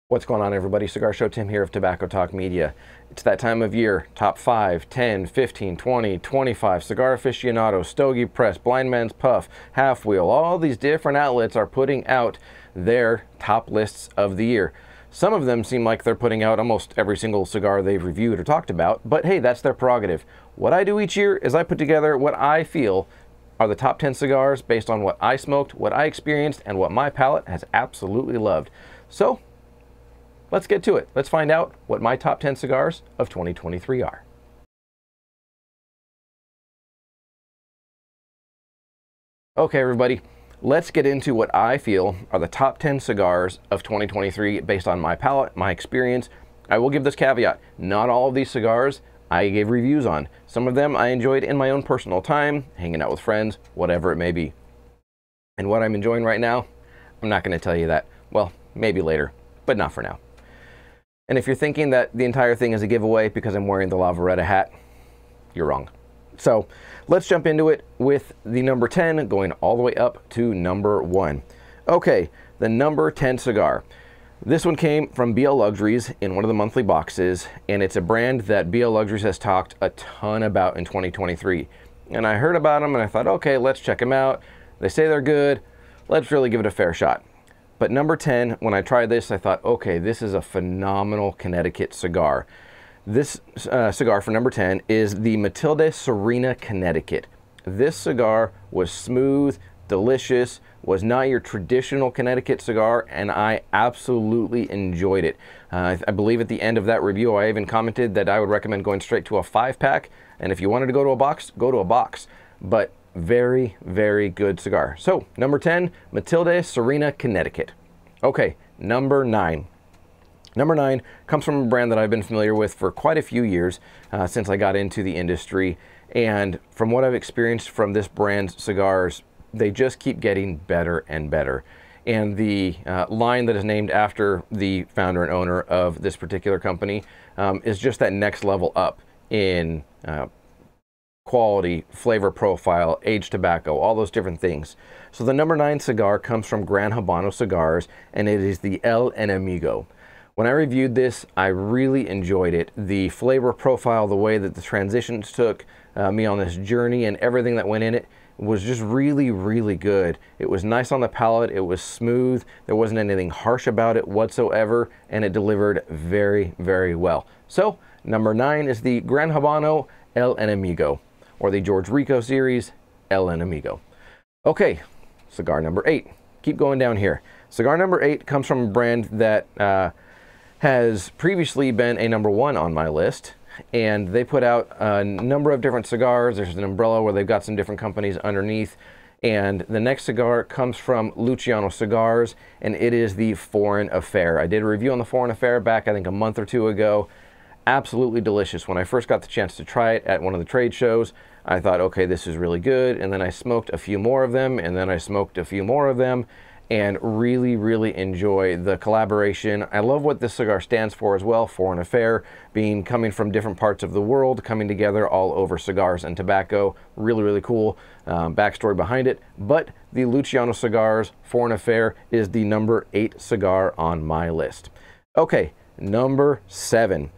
What's going on, everybody? Cigar Show Tim here of Tobacco Talk Media. It's that time of year. Top 5, 10, 15, 20, 25, Cigar Aficionado, Stogie Press, Blind Man's Puff, Half Wheel. All these different outlets are putting out their top lists of the year. Some of them seem like they're putting out almost every single cigar they've reviewed or talked about, but hey, that's their prerogative. What I do each year is I put together what I feel are the top 10 cigars based on what I smoked, what I experienced, and what my palate has absolutely loved. So, let's get to it. Let's find out what my top 10 cigars of 2023 are. Okay, everybody, let's get into what I feel are the top 10 cigars of 2023 based on my palate, my experience. I will give this caveat. Not all of these cigars I gave reviews on. Some of them I enjoyed in my own personal time, hanging out with friends, whatever it may be. And what I'm enjoying right now, I'm not going to tell you that. Well, maybe later, but not for now. And if you're thinking that the entire thing is a giveaway because I'm wearing the Lavaretta hat, you're wrong. So let's jump into it with the number 10 going all the way up to number 1. Okay, the number 10 cigar. This one came from BL Luxuries in one of the monthly boxes, and it's a brand that BL Luxuries has talked a ton about in 2023. And I heard about them and I thought, okay, let's check them out. They say they're good. Let's really give it a fair shot. But number 10, when I tried this, I thought, okay, this is a phenomenal Connecticut cigar. This cigar for number 10 is the Matilde Serena Connecticut. This cigar was smooth, delicious, was not your traditional Connecticut cigar, and I absolutely enjoyed it. I believe at the end of that review, I even commented that I would recommend going straight to a 5-pack, and if you wanted to go to a box, go to a box. But very, very good cigar. So, number 10, Matilde Serena Connecticut. Okay, number 9. Number 9 comes from a brand that I've been familiar with for quite a few years since I got into the industry. And from what I've experienced from this brand's cigars, they just keep getting better and better. And the line that is named after the founder and owner of this particular company is just that next level up in quality, flavor profile, aged tobacco, all those different things. So the number 9 cigar comes from Gran Habano Cigars, and it is the El Enemigo. When I reviewed this, I really enjoyed it. The flavor profile, the way that the transitions took me on this journey and everything that went in it was just really, really good. It was nice on the palate, it was smooth, there wasn't anything harsh about it whatsoever, and it delivered very, very well. So, number 9 is the Gran Habano El Enemigo, or the George Rico series, El Enemigo. Okay, cigar number 8. Keep going down here. Cigar number 8 comes from a brand that has previously been a number 1 on my list, and they put out a number of different cigars. There's an umbrella where they've got some different companies underneath, and the next cigar comes from Luciano Cigars, and it is the Foreign Affair. I did a review on the Foreign Affair back, I think, a month or two ago. Absolutely delicious. When I first got the chance to try it at one of the trade shows, I thought, okay, this is really good. And then I smoked a few more of them, and then I smoked a few more of them, and really, really enjoy the collaboration. I love what this cigar stands for as well, Foreign Affair, being coming from different parts of the world, coming together all over cigars and tobacco. Really, really cool backstory behind it. But the Luciano Cigars Foreign Affair is the number 8 cigar on my list. Okay, number 7.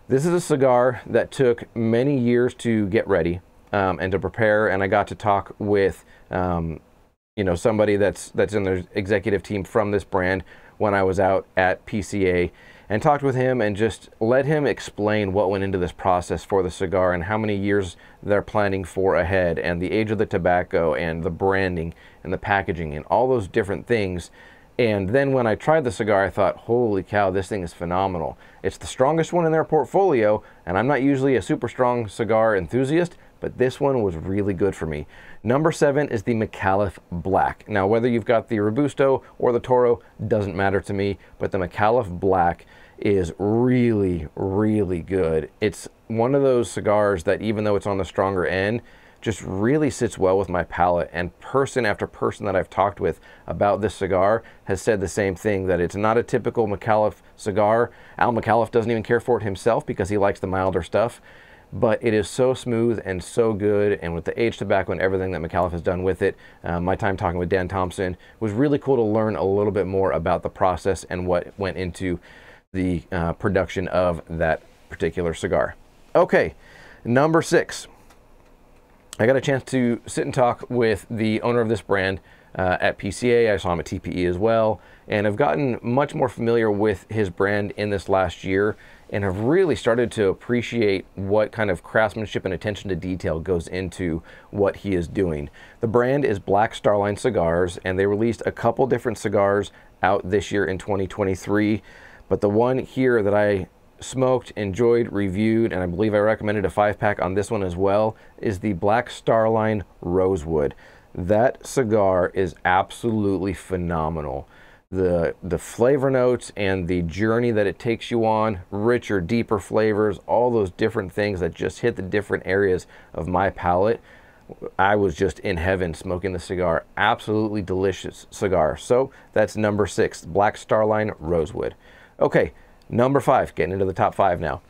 This is a cigar that took many years to get ready and to prepare, and I got to talk with somebody that's in their executive team from this brand when I was out at PCA, and talked with him and just let him explain what went into this process for the cigar and how many years they're planning for ahead, and the age of the tobacco and the branding and the packaging and all those different things. And then when I tried the cigar, I thought, holy cow, this thing is phenomenal. It's the strongest one in their portfolio, and I'm not usually a super strong cigar enthusiast, but this one was really good for me. Number 7 is the McAuliffe Black. Now, whether you've got the Robusto or the Toro doesn't matter to me, but the McAuliffe Black is really, really good. It's one of those cigars that, even though it's on the stronger end, just really sits well with my palate, and person after person that I've talked with about this cigar has said the same thing, that it's not a typical McAuliffe cigar. Al McAuliffe doesn't even care for it himself because he likes the milder stuff, but it is so smooth and so good. And with the aged tobacco and everything that McAuliffe has done with it, my time talking with Dan Thompson was really cool to learn a little bit more about the process and what went into the production of that particular cigar. Okay, number 6. I got a chance to sit and talk with the owner of this brand at PCA. I saw him at TPE as well, and I've gotten much more familiar with his brand in this last year, and have really started to appreciate what kind of craftsmanship and attention to detail goes into what he is doing. The brand is Black Star Line Cigars, and they released a couple different cigars out this year in 2023, but the one here that I smoked, enjoyed, reviewed, and I believe I recommended a 5-pack on this one as well, is the Black Star Line Rosewood. That cigar is absolutely phenomenal. The flavor notes and the journey that it takes you on, richer, deeper flavors, all those different things that just hit the different areas of my palate. I was just in heaven smoking the cigar. Absolutely delicious cigar. So that's number 6, Black Star Line Rosewood. Okay, number 5, getting into the top 5 now.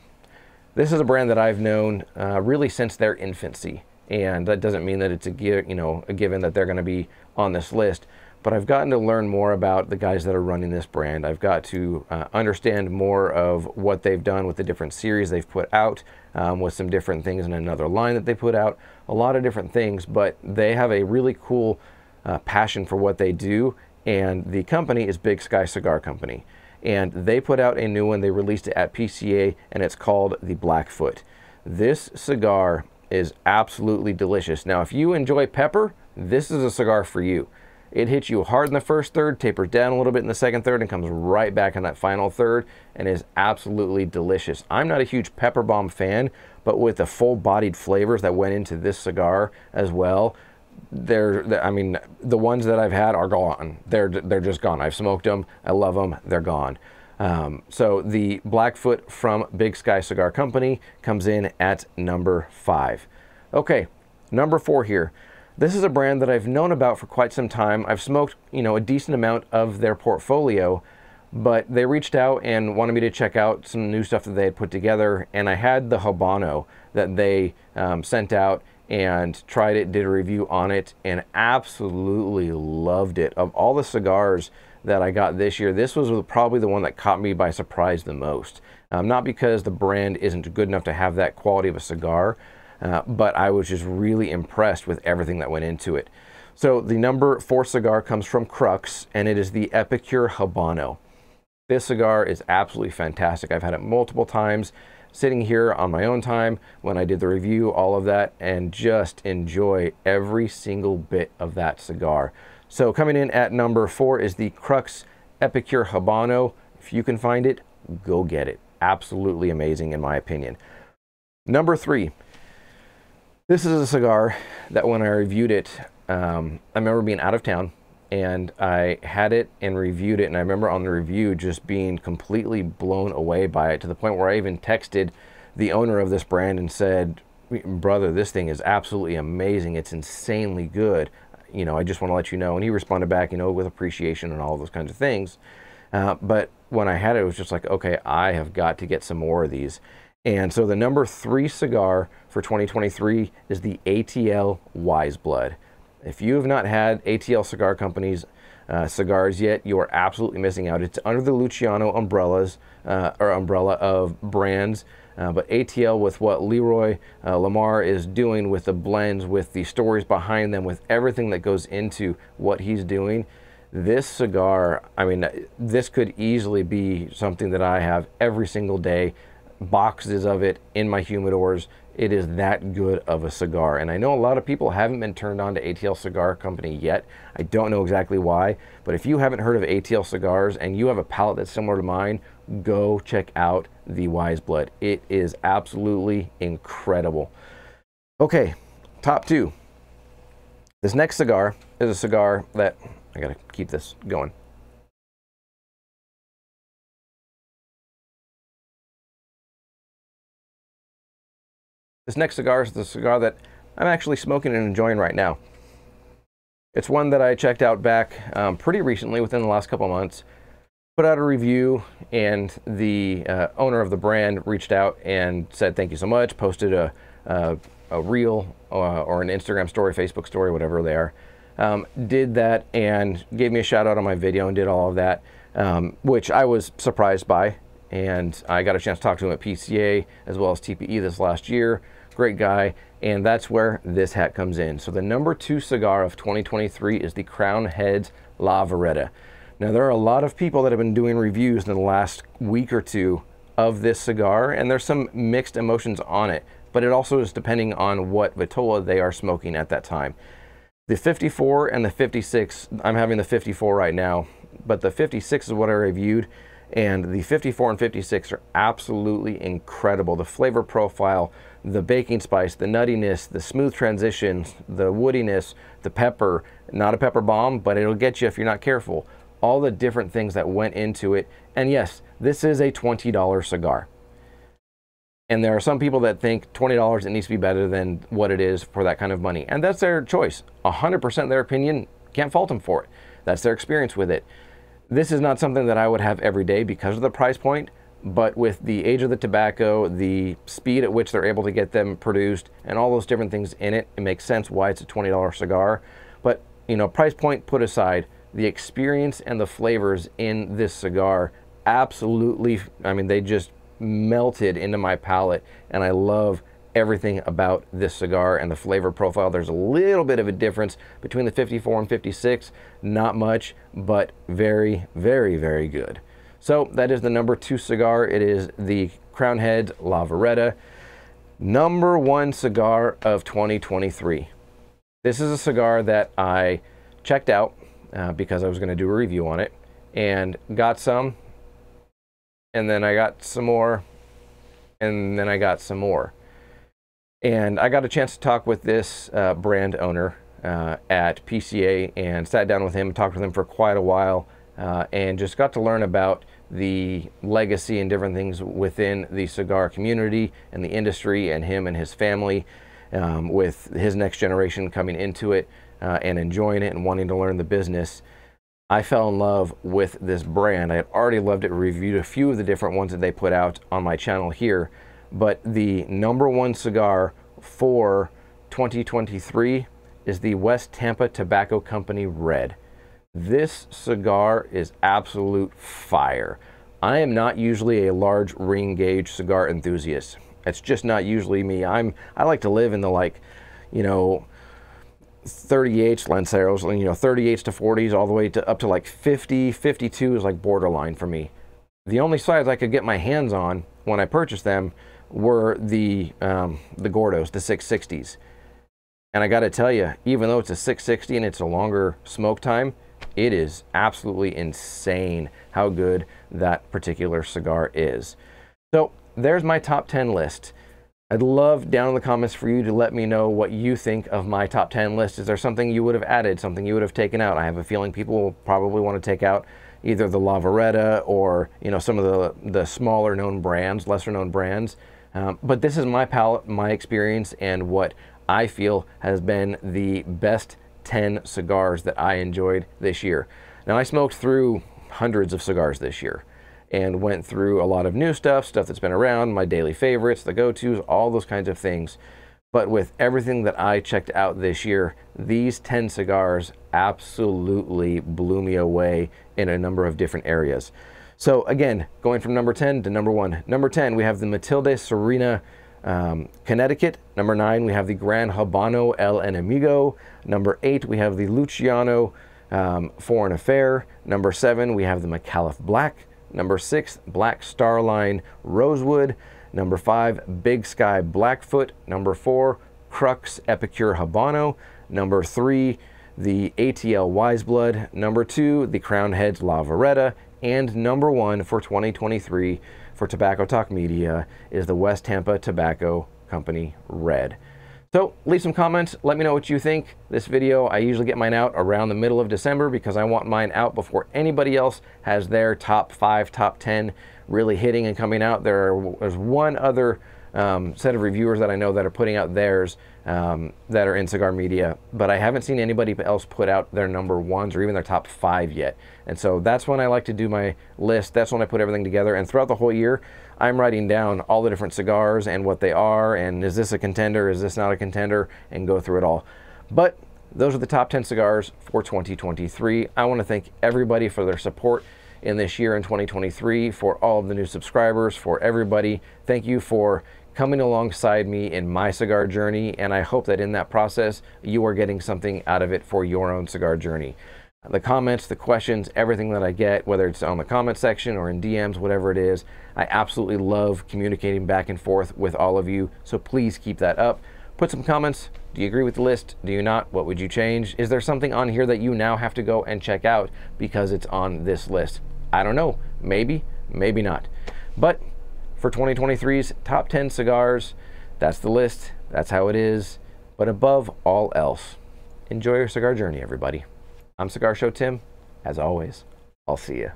This is a brand that I've known really since their infancy, and that doesn't mean that it's a given that they're going to be on this list, but I've gotten to learn more about the guys that are running this brand. I've got to understand more of what they've done with the different series they've put out, with some different things in another line that they put out, a lot of different things, but they have a really cool passion for what they do, and the company is Big Sky Cigar Company. And they put out a new one. They released it at PCA, and it's called the Blackfoot. This cigar is absolutely delicious. Now, if you enjoy pepper, this is a cigar for you. It hits you hard in the first third, tapers down a little bit in the second third, and comes right back in that final third, and is absolutely delicious. I'm not a huge pepper bomb fan, but with the full-bodied flavors that went into this cigar as well, I mean, the ones that I've had are gone. They're just gone. I've smoked them. I love them. They're gone. So the Blackfoot from Big Sky Cigar Company comes in at number 5. Okay, number 4 here. This is a brand that I've known about for quite some time. I've smoked, a decent amount of their portfolio, but they reached out and wanted me to check out some new stuff that they had put together, and I had the Habano that they sent out and tried it, did a review on it, and absolutely loved it. Of all the cigars that I got this year, this was probably the one that caught me by surprise the most. Not because the brand isn't good enough to have that quality of a cigar, but I was just really impressed with everything that went into it. So the number 4 cigar comes from Crux, and it is the Epicure Habano. This cigar is absolutely fantastic. I've had it multiple times, sitting here on my own time when I did the review, all of that, and just enjoy every single bit of that cigar. So coming in at number 4 is the Crux Epicure Habano. If you can find it, go get it. Absolutely amazing in my opinion. Number 3. This is a cigar that when I reviewed it, I remember being out of town, and I had it and reviewed it, and I remember on the review just being completely blown away by it, to the point where I even texted the owner of this brand and said, brother, this thing is absolutely amazing. It's insanely good. I just want to let you know. And he responded back, with appreciation and all those kinds of things. But when I had it, it was just like, okay, I have got to get some more of these. And so the number 3 cigar for 2023 is the ATL Wise Blood. If you have not had ATL Cigar Company's cigars yet, you are absolutely missing out. It's under the Luciano umbrella of brands, but ATL, with what Leroy Lamar is doing with the blends, with the stories behind them, with everything that goes into what he's doing, this cigar, I mean, this could easily be something that I have every single day, boxes of it in my humidors. It is that good of a cigar, and I know a lot of people haven't been turned on to ATL Cigar Company yet. I don't know exactly why, but if you haven't heard of ATL cigars and you have a palate that's similar to mine, go check out the Wise Blood. It is absolutely incredible. Okay, top 2. This next cigar is a cigar that I gotta keep this going. This next cigar is the cigar that I'm actually smoking and enjoying right now. It's one that I checked out back pretty recently, within the last couple months. put out a review, and the owner of the brand reached out and said thank you so much, posted a reel or an Instagram story, Facebook story, whatever they are, did that and gave me a shout out on my video and did all of that, which I was surprised by. And I got a chance to talk to him at PCA as well as TPE this last year. Great guy. And that's where this hat comes in. So the number 2 cigar of 2023 is the Crown Heads La Vereda. Now, there are a lot of people that have been doing reviews in the last week or two of this cigar, and there's some mixed emotions on it, but it also is depending on what Vitola they are smoking at that time. The 54 and the 56, I'm having the 54 right now, but the 56 is what I reviewed, and the 54 and 56 are absolutely incredible. The flavor profile, the baking spice, the nuttiness, the smooth transitions, the woodiness, the pepper, not a pepper bomb, but it'll get you if you're not careful. All the different things that went into it. And yes, this is a $20 cigar. And there are some people that think $20, it needs to be better than what it is for that kind of money. And that's their choice. 100% their opinion, can't fault them for it. That's their experience with it. This is not something that I would have every day because of the price point, but with the age of the tobacco, the speed at which they're able to get them produced, and all those different things in it, it makes sense why it's a $20 cigar. But, you know, price point put aside, the experience and the flavors in this cigar absolutely, I mean, they just melted into my palate, and I love everything about this cigar and the flavor profile. There's a little bit of a difference between the 54 and 56, not much, but very, very, very good. So that is the number 2 cigar. It is the Crown Heads La Vereda, number 1 cigar of 2023. This is a cigar that I checked out because I was going to do a review on it, and got some, and then I got some more, and then I got some more. And I got a chance to talk with this brand owner at PCA, and sat down with him, talked with him for quite a while, and just got to learn about the legacy and different things within the cigar community and the industry, and him and his family, with his next generation coming into it and enjoying it and wanting to learn the business. I fell in love with this brand. I had already loved it, reviewed a few of the different ones that they put out on my channel here, but the number 1 cigar for 2023 is the West Tampa Tobacco Company Red. This cigar is absolute fire. I am not usually a large ring gauge cigar enthusiast. It's just not usually me. I like to live in the, like, you know, 38s Lanceros, you know, 38s to 40s, all the way to up to like 50, 52 is like borderline for me. The only size I could get my hands on when I purchased them were the Gordos, the 660s. And I got to tell you, even though it's a 660 and it's a longer smoke time, it is absolutely insane how good that particular cigar is. So there's my top 10 list. I'd love down in the comments for you to let me know what you think of my top 10 list. Is there something you would have added, something you would have taken out? I have a feeling people will probably want to take out either the La Vereda or, you know, some of the smaller known brands, lesser known brands. But this is my palate, my experience, and what I feel has been the best 10 cigars that I enjoyed this year. Now, I smoked through hundreds of cigars this year and went through a lot of new stuff that's been around, my daily favorites, the go-tos, all those kinds of things. But with everything that I checked out this year, these 10 cigars absolutely blew me away in a number of different areas. So again, going from number 10 to number 1. Number 10, we have the Matilde Serena Connecticut. Number 9, we have the Gran Habano El Enemigo. Number 8, we have the Luciano Foreign Affair. Number 7, we have the McAuliffe Black. Number 6, Black Starline Rosewood. Number 5, Big Sky Blackfoot. Number 4, Crux Epicure Habano. Number 3, the ATL Wiseblood. Number 2, the Crown Heads La Vereda. And number 1 for 2023 for Tobacco Talk Media is the West Tampa Tobacco Company Red. So leave some comments, let me know what you think. This video, I usually get mine out around the middle of December because I want mine out before anybody else has their top 5, top 10 really hitting and coming out. There's one other set of reviewers that I know that are putting out theirs that are in cigar media, but I haven't seen anybody else put out their number ones or even their top 5 yet. And so that's when I like to do my list. That's when I put everything together. And throughout the whole year, I'm writing down all the different cigars and what they are, and is this a contender, is this not a contender, and go through it all. But those are the top 10 cigars for 2023. I want to thank everybody for their support in this year in 2023, for all of the new subscribers, for everybody. Thank you for coming alongside me in my cigar journey, and I hope that in that process you are getting something out of it for your own cigar journey. The comments, the questions, everything that I get, whether it's on the comment section or in DMs, whatever it is, I absolutely love communicating back and forth with all of you, so please keep that up. Put some comments. Do you agree with the list? Do you not? What would you change? Is there something on here that you now have to go and check out because it's on this list? I don't know. Maybe, maybe not. But for 2023's top 10 cigars, that's the list. That's how it is. But above all else, enjoy your cigar journey, everybody. I'm Cigar Show Tim. As always, I'll see you.